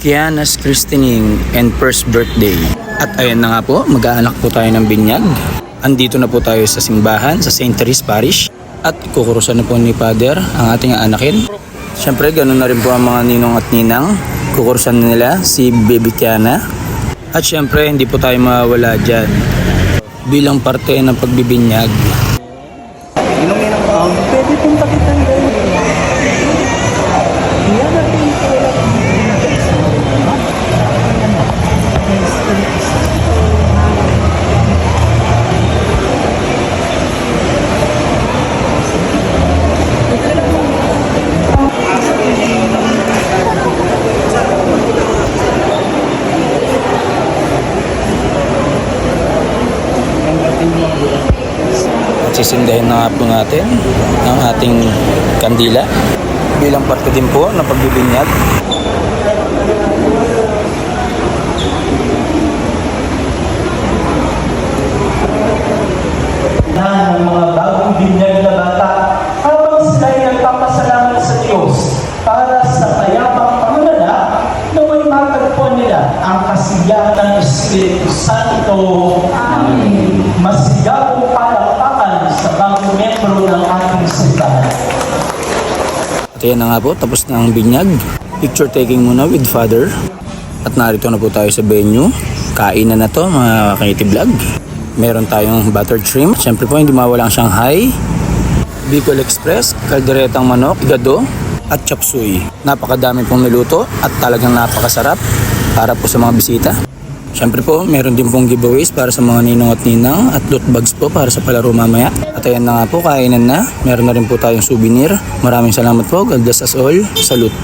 Kiana's christening and first birthday. At ayan na nga po, mag-aanak po tayo ng binyag. Andito na po tayo sa simbahan, sa St. Therese Parish. At kukurusan na po ni Father ang ating aanakin. Siyempre, ganun na rin po ang mga ninong at ninang. Kukurusan na nila si Baby Kiana. At siyempre, hindi po tayo mawawala dyan bilang parte ng pagbibinyag. Pwede pong pakitan doon. Yan natin po. At sisindahin na nga po natin ang ating kandila bilang parte din po ng pagbibinyag. Ng mga bagong binyag na bata habang sila ay nagpapasalamat sa Diyos para sa tayapang panganganak na may matagpuan nila ang kasiyahan ng Espiritu Santo. Amen. Masigabong palakpakan sa bagong membro ng ating simbahan. At yan na nga po, tapos na ang binyag. Picture taking muna with Father. At narito na po tayo sa venue. Kainan na to mga Kaniti Vlog. Meron tayong buttered shrimp. Siyempre po hindi mawala ang Shanghai, Bicol Express, kalderetang manok, gado, at chop suey. Napakadami pong niluto at talagang napakasarap para po sa mga bisita. Siyempre po, meron din pong giveaways para sa mga ninong at ninang at loot bags po para sa palaro mamaya. At ayan na nga po, kainan na. Meron na rin po tayong souvenir. Maraming salamat po. God bless us all. Salute.